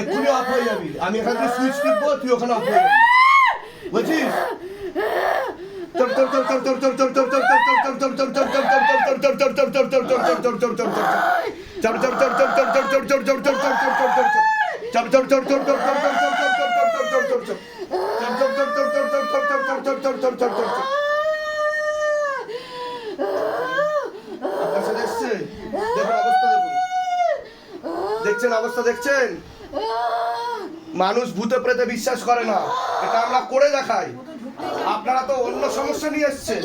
এক্ষুনি অফ হয়ে যাবি, আমি এখান থেকে সুইচ টিপবো, তুই ওখানে অফ হয়ে যাবি, বুঝছিস? দেখছেন অবস্থা, দেখছেন? মানুষ ভূতে প্রেতে বিশ্বাস করে না, এটা আমরা করে দেখাই। আপনারা তো অন্য সমস্যা নিয়ে এসছেন,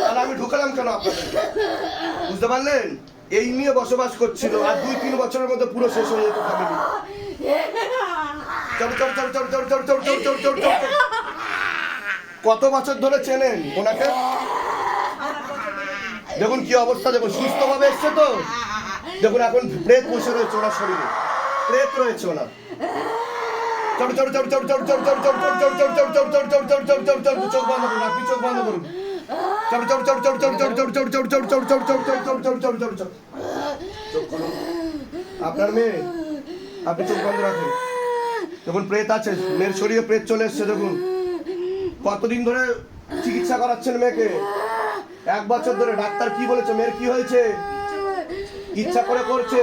তাহলে আমি ঢুকালাম কেন আপনাদের? বুঝতে পারলেন? এই নিয়ে বসবাস করছিল, আর 2-3 বছরের মধ্যে পুরো শেষ হয়ে যেত ফ্যামিলি। কত বছর ধরে চেনেন ওনাকে? দেখুন কি অবস্থা, দেখুন সুস্থ ভাবে এসছে তো, দেখুন এখন প্রেত বসে রয়েছে ওনার শরীরে, প্রেত রয়েছে ওনার। চোখ বন্ধ করুন, আপনি চোখ বন্ধ করুন। আপনার মেয়ে, আপনি চোখ বন্ধ রাখুন। দেখুন প্রেত আছে, মেয়ের শরীরে প্রেত চলে এসছে। দেখুন কতদিন ধরে চিকিৎসা করাচ্ছেন মেয়েকে? 1 বছর ধরে। ডাক্তার কি বলেছে? মেয়ের কি হয়েছে? ইচ্ছা করে করছে,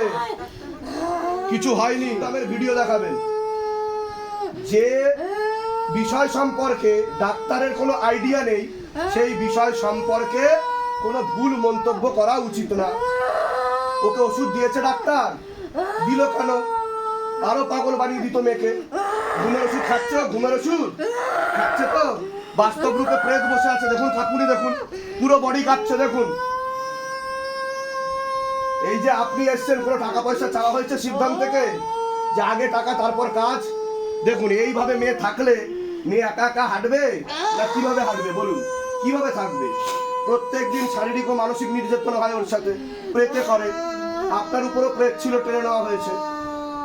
কিছু হয়নি। তাদের ভিডিও দেখাবেন। যে বিষয় সম্পর্কে ডাক্তারের কোনো আইডিয়া নেই, সেই বিষয় সম্পর্কে কোনো ভুল মন্তব্য করা উচিত না। ওকে ওষুধ দিয়েছে ডাক্তার, দিল কেন? আরো পাগল বানিয়ে দিত মেয়েকে। ঘুমের ওষুধ খাচ্ছে, ঘুমের ওষুধ খাচ্ছে তো। বাস্তব রূপে প্রেত বসে আছে, দেখুন কাকুনি, দেখুন পুরো বডি কাঁপছে। দেখুন এই যে আপনি এসছেন, কোনো টাকা পয়সা চাওয়া হয়েছে সিদ্ধান্ত থেকে যে আগে টাকা তারপর কাজ? দেখুন এইভাবে মেয়ে থাকলে মেয়ে একা একা হাঁটবে না কিভাবে হাঁটবে বলুন? কিভাবে থাকবে? প্রত্যেকদিন শারীরিক ও মানসিক নির্যাতন হয় ওর সাথে, প্রেতে করে। আপনার উপরও প্রেত ছিল, টেনে নেওয়া হয়েছে।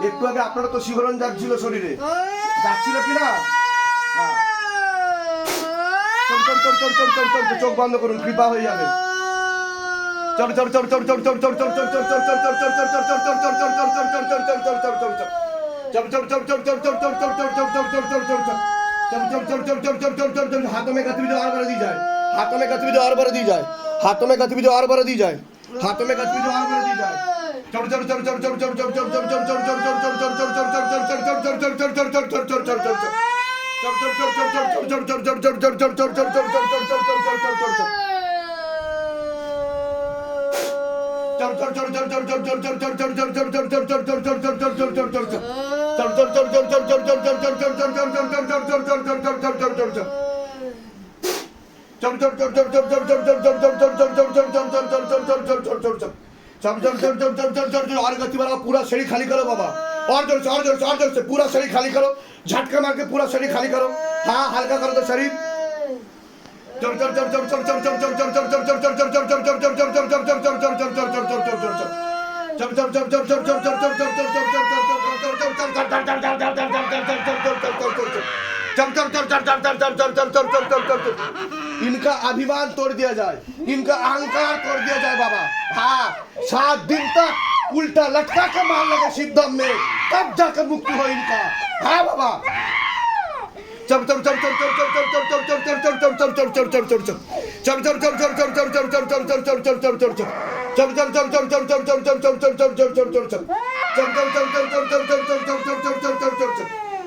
একটু আগে আপনারা তো শিহরণ যাচ্ছিল শরীরে, যাচ্ছিল কিনা? চোখ বন্ধ করুন, কৃপা হয়ে যাবে। हाथों में गतिविधि और बढ़ दी जाए, हाथों में गतिविधि और बढ़ दी जाए, हाथों में गतिविधि और बढ़ दी जाए, हाथों में गतिविधि और बढ़ दी जाए। और गति वाला पूरा शरीर खाली करो बाबा, और जोर से, और जोर से, और जोर से पूरा शरीर खाली करो, झटका मार के पूरा शरीर खाली करो। हाँ हल्का करो तो शरीर। इनका अभिमान तोड़ दिया जाए, इनका अहंकार तोड़ दिया जाए बाबा। हाँ 7 दिन तक उल्टा लटका के मार लगे शिवदम में, तब जाकर मुक्ति हो इनका। हाँ बाबा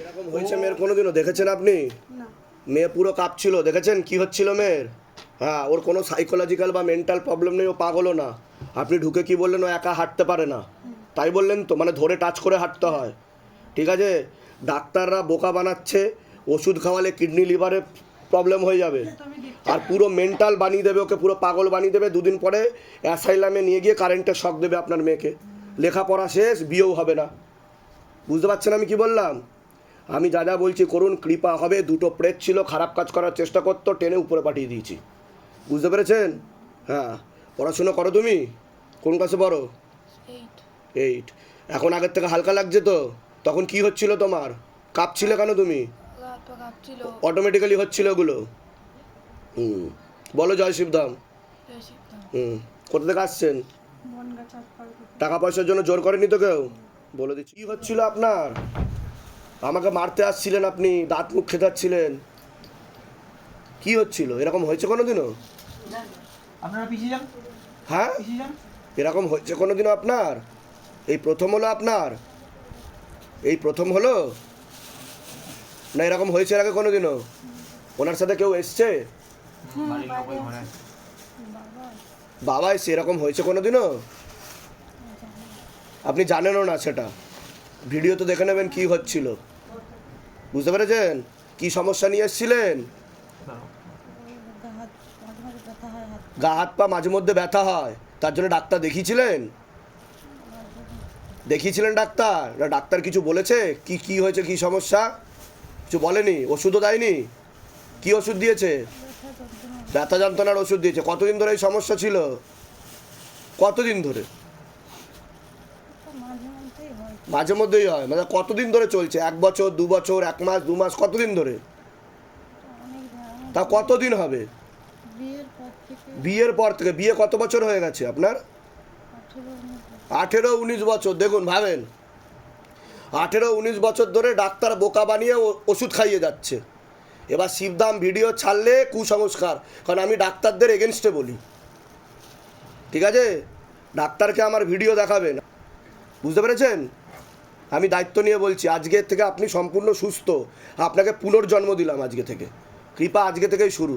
এরকম হয়েছে মেয়ের কোনোদিনও দেখেছেন আপনি? মেয়ে পুরো কাঁপছিল, দেখেছেন কি হচ্ছিল মেয়ের? হ্যাঁ, ওর কোনো সাইকোলজিক্যাল বা মেন্টাল প্রবলেম নেই, ও পাগলও না। আপনি ঢুকে কি বললেন? ও একা হাঁটতে পারে না, তাই বললেন তো? মানে ধরে টাচ করে হাঁটতে হয়, ঠিক আছে? ডাক্তাররা বোকা বানাচ্ছে, ওষুধ খাওয়ালে কিডনি লিভারে প্রবলেম হয়ে যাবে, আর পুরো মেন্টাল বানিয়ে দেবে ওকে, পুরো পাগল বানিয়ে দেবে। দুদিন পরে অ্যাসাইলামে নিয়ে গিয়ে কারেন্টের শক দেবে আপনার মেয়েকে। লেখাপড়া শেষ, বিয়েও হবে না। বুঝতে পারছেন আমি কি বললাম? আমি যা যা বলছি করুন, কৃপা হবে। দুটো প্রেত ছিল, খারাপ কাজ করার চেষ্টা করতো, টেনে উপরে পাঠিয়ে দিয়েছি। বুঝতে পেরেছেন? হ্যাঁ, পড়াশুনো করো তুমি? কোন ক্লাসে পড়ো? 8। এখন আগের থেকে হালকা লাগছে তো? তখন কি হচ্ছিল তোমার? কাঁপছিলে কেন তুমি? অটোমেটিক্যালি হচ্ছিল ওগুলো। বলো জয় শিবধাম। কোথা থেকে আসছেন? টাকা পয়সার জন্য জোর করেনি তো কেউ? বলে দিচ্ছি কি হচ্ছিল আপনার। আমাকে মারতে আসছিলেন আপনি, দাঁত মুখ খেতাচ্ছিলেন, কি হচ্ছিল? এরকম হয়েছে কোনোদিনও? আপনারা পিছিয়ে যান, হ্যাঁ, পিছিয়ে যান। এরকম হয়েছে কোনোদিনও আপনার? এই প্রথম হলো আপনার? এই প্রথম হলো না এরকম হয়েছে এর আগে কোনোদিনও? ওনার সাথে কেউ এসছে? বাড়ির লোকই ঘরে আছে। বাবা এসে এরকম হয়েছে কোনোদিনও? আপনি জানেনও না সেটা, ভিডিও তো দেখে নেবেন কি হচ্ছিল। বুঝতে পেরেছেন কি সমস্যা নিয়ে এসেছিলেন? গা হাত পা মাঝে মধ্যে ব্যথা হয়, তার জন্য ডাক্তার দেখিয়েছিলেন? দেখিয়েছিলেন ডাক্তার? না ডাক্তার কিছু বলেছে কি কি হয়েছে, কি সমস্যা? কিছু বলেনি? ওষুধও দেয়নি? কি ওষুধ দিয়েছে? ব্যথা যন্ত্রণার ওষুধ দিয়েছে। কতদিন ধরে এই সমস্যা ছিল? কতদিন ধরে? মাঝে মধ্যেই হয়, মানে কতদিন ধরে চলছে? 1 বছর, 2 বছর, 1 মাস, 2 মাস, কতদিন ধরে? তা কতদিন হবে? বিয়ের পর থেকে। বিয়ে কত বছর হয়ে গেছে আপনার? 18-19 বছর। দেখুন ভাবেন, 18-19 বছর ধরে ডাক্তার বোকা বানিয়ে ওষুধ খাইয়ে যাচ্ছে। এবার শিবধাম ভিডিও ছাড়লে কুসংস্কার, কারণ আমি ডাক্তারদের এগেনস্টে বলি, ঠিক আছে? ডাক্তারকে আমার ভিডিও দেখাবেন, বুঝতে পেরেছেন? আমি দায়িত্ব নিয়ে বলছি, আজকের থেকে আপনি সম্পূর্ণ সুস্থ, আপনাকে পুনর্জন্ম দিলাম আজকে থেকে। কৃপা আজকে থেকেই শুরু।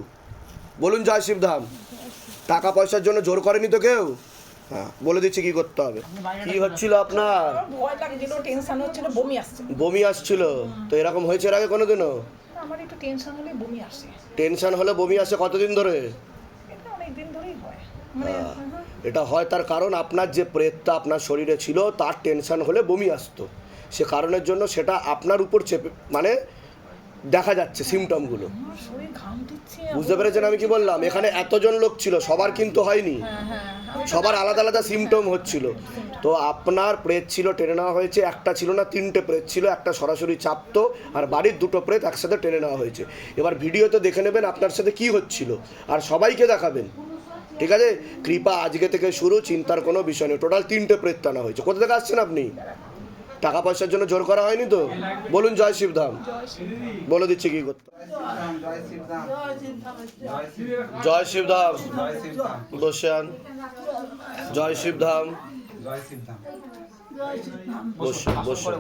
বলুন জয় শিবধাম। টাকা পয়সার জন্য জোর করেনি তো কেউ? হ্যাঁ, বলে দিচ্ছি কি করতে হবে। কি হচ্ছিল আপনার? ভয় লাগছিল, টেনশন হচ্ছিল, বমি আসছে। বমি আসছিল তো? এরকম হয়েছে এর আগে কোনোদিনও? আমার একটু টেনশন হলে বমি আসে। টেনশন হলে বমি আসে? কতদিন ধরে? এটা অনেক দিন ধরেই হয়। মানে এটা হয় তার কারণ আপনার যে প্রেতটা আপনার শরীরে ছিল তার টেনশন হলে বমি আসতো। সে কারণের জন্য সেটা আপনার উপর চেপে, মানে দেখা যাচ্ছে সিমটমগুলো। আমার শরীর ঘাম দিচ্ছে। বুঝতে পেরেছেন আমি কি বললাম? এখানে এতজন লোক ছিল, সবার কিন্তু হয়নি। হ্যাঁ হ্যাঁ সবার আলাদা আলাদা সিমটম হচ্ছিল। তো আপনার প্রেত ছিল টেনে নেওয়া হয়েছে, একটা ছিল না, 3টে প্রেত ছিল, একটা সরাসরি চাপতো আর বাড়ির 2টো প্রেত একসাথে টেনে নেওয়া হয়েছে। এবার ভিডিওতে দেখে নেবেন আপনার সাথে কি হচ্ছিল আর সবাইকে দেখাবেন, ঠিক আছে? কৃপা আজকে থেকে শুরু, চিন্তার কোনো বিষয় নেই। টোটাল 3টে প্রেত টানা হয়েছে। কোথা থেকে আসছেন আপনি? টাকা পয়সার জন্য জোর করা হয়নি তো? বলুন জয় শিবধাম। বলে দিচ্ছি কি করতে। জয় শিবধাম। বসেন। জয় শিবধাম। বসুন বসুন।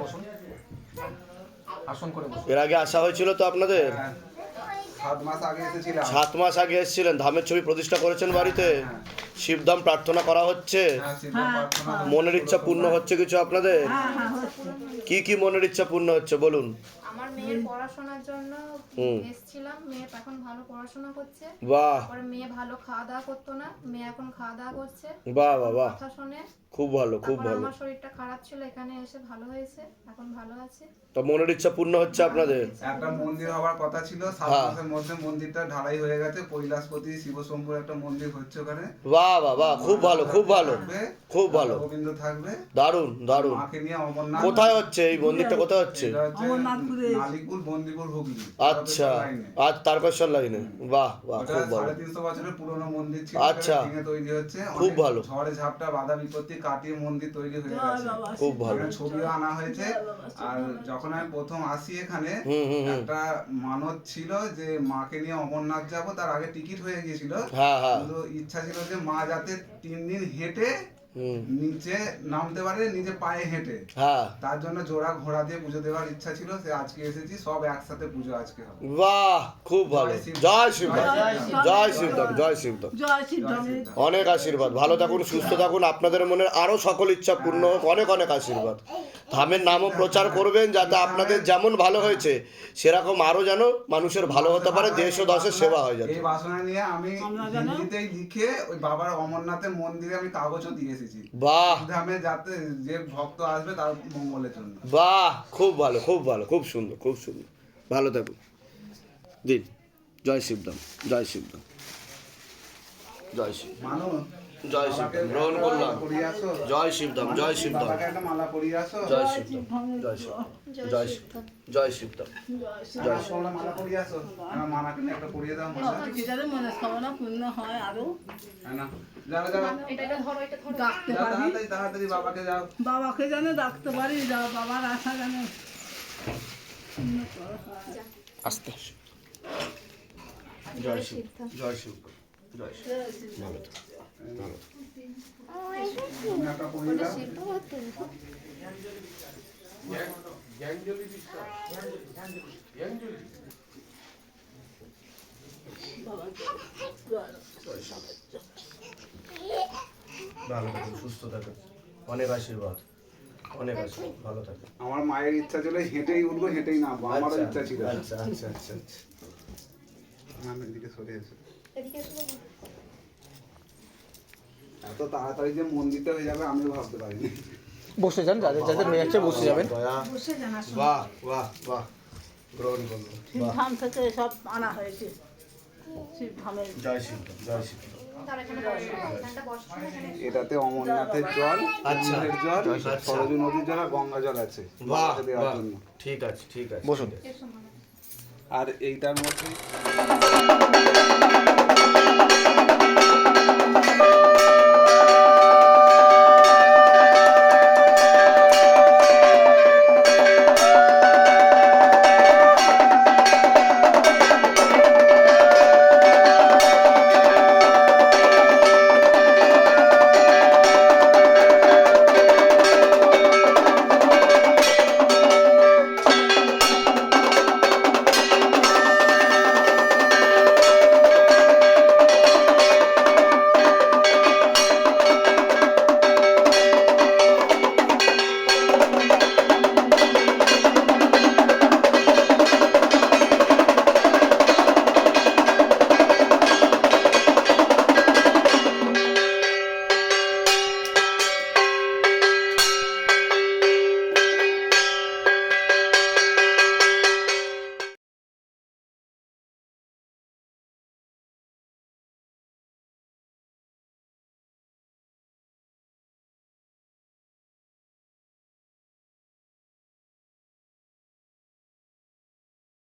আসন করে বসুন। এর আগে আসা হয়েছিল তো আপনাদের? 7 মাস আগে এসেছিলাম। 7 মাস আগে এসেছিলেন। ধামের ছবি প্রতিষ্ঠা করেছেন বাড়িতে? শিবধাম প্রার্থনা করা হচ্ছে? মনের ইচ্ছা পূর্ণ হচ্ছে কিছু আপনাদের? কি কি মনের ইচ্ছা পূর্ণ হচ্ছে বলুন? আমার মেয়ের পড়াশোনার জন্য এসেছিলাম, মেয়ে এখন ভালো পড়াশোনা করছে। বাহ পরে মেয়ে ভালো খাওয়া দাওয়া করতো না, মেয়ে এখন খাওয়া দাওয়া করছে, বাহ বাহ বাহ, কথা শোনে। খুব ভালো খুব তারপর ভালো। আমার শরীরটা খারাপ ছিল, এখানে এসে ভালো হয়েছে, এখন ভালো আছে। তো মনের ইচ্ছা পূর্ণ হচ্ছে আপনাদের? একটা মন্দির হওয়ার কথা ছিল, 7 হ্যাঁ। মাসের মধ্যে মন্দিরটা ঢালাই হয়ে গেছে। কৈলাসপতি শিবশম্ভুর একটা মন্দির হচ্ছে ওখানে। বাহ বাহ বাহ, খুব ভালো খুব ভালো থাকবে, খুব ভালো, গোবিন্দ থাকবে। দারুণ দারুণ। মাকে নিয়ে অমরনাথ। কোথায় হচ্ছে এই মন্দিরটা, কোথায় হচ্ছে? এটা হচ্ছে নালিকুল বন্দিপুর হুগলি। আচ্ছা, লাইনে। আজ তারকেশ্বর লাইনে। বাহ বাহ, ওটা খুব ভালো। 350 বছরের পুরনো মন্দির ছিল। আচ্ছা। ওটা ভেঙে তৈরি হচ্ছে। খুব অনেক ভালো। ঝড়ে ঝাপটা বাধা বিপত্তি কাটিয়ে মন্দির তৈরি হয়ে গেছে। খুব ভালো। এখানে ছবিও আনা হয়েছে। আর যখন আমি প্রথম আসি এখানে, একটা মানত ছিল যে মাকে নিয়ে অমরনাথ যাব। তার আগে টিকিট হয়ে গিয়েছিল, হ্যাঁ হ্যাঁ। কিন্তু ইচ্ছা ছিল যে মা যাতে 3 দিন হেঁটে নিচে নামতে পারে, নিজে পায়ে হেঁটে। হ্যাঁ। তার জন্য জোড়া ঘোড়া দিয়ে পুজো দেওয়ার ইচ্ছা ছিল। সে আজকে এসেছি, সব একসাথে পুজো আজকে হবে। বাহ খুব ভালো। জয় শিবধাম, জয় শিবধাম, জয় শিবধাম। অনেক আশীর্বাদ। ভালো থাকুন, সুস্থ থাকুন, আপনাদের মনের আরো সকল ইচ্ছা পূর্ণ হোক। অনেক অনেক আশীর্বাদ। ধামের নামও প্রচার করবেন, যাতে আপনাদের যেমন ভালো হয়েছে সেরকম আরো যেন মানুষের ভালো হতে পারে, দেশ ও দশের সেবা হয়ে যাবে। এই বাসনা নিয়ে আমি হিন্দিতেই লিখে ওই বাবার অমরনাথের মন্দিরে আমি কাগজও দিয়ে এসেছি। বাহ ধামে যাতে যে ভক্ত আসবে তার মঙ্গলের জন্য। বাহ, খুব ভালো খুব ভালো, খুব সুন্দর খুব সুন্দর। ভালো থাকুন দিন। জয় শিবধাম, জয় শিবধাম, জয় শিব, মানুষ জয় শিবধাম। গ্রহণ করলাম। পরিয়ে আসো। জয় শিবধাম, জয় শিবধাম, বাবাকে একটা মালা পরিয়ে আসো। জয় শিবধাম, জয় শিবধাম, জয় শিবধাম, জয় শিবধাম। জয় তোমরা মালা পরিয়ে আসো। আমার মালাকে নিয়ে একটা পরিয়ে দাও মালা। মনস্কামনা পূর্ণ হয় আরো। হ্যাঁ না, যাও যাও এটা ধরো, এটা ধরো। ডাকতে যাও, পারি, তাড়াতাড়ি তাড়াতাড়ি বাবাকে যাও। বাবাকে যেন ডাকতে পারি, যা বাবার আশা যেন আস্তে জয় শিব, জয় শিব, জয় শিব। ভালো থাকুন, ভালো থাকুন। তুমি একটা পরিয়ে দাও। ভালো থাকুন, সুস্থ থাকুন। অনেক আশীর্বাদ, অনেক আশীর্বাদ। ভালো থাকুন। আমার মায়ের ইচ্ছা ছিল হেঁটেই উঠবো, হেঁটেই নামবো। আমারও ইচ্ছা ছিল। আচ্ছা আচ্ছা আচ্ছা আচ্ছা। আমি এদিকে সরে এসো। এদিকে এসো বাবা। এত তাড়াতাড়ি যে মন্দিরটা হয়ে যাবে আমিও ভাবতে পারিনি। বসে যান, যাদের যাদের হয়ে যাচ্ছে বসে যাবেন। বাহ বাহ বাহ, গ্রহণ করলো। বাহ, শিবধাম থেকে সব আনা হয়েছে। শিবধামের জয় শিব, জয় শিব। তার এখানে বসো, এখানটা বসো, এখানে এসো। এটাতে অমরনাথের জল, আচ্ছা। কুম্ভের জল, আচ্ছা। সরজু নদীর জল আর গঙ্গা জল আছে বাহ বাবাকে দেওয়ার বাহ, জন্য। ঠিক আছে ঠিক আছে। বসুন। এসো মালা। আর এইটার মধ্যে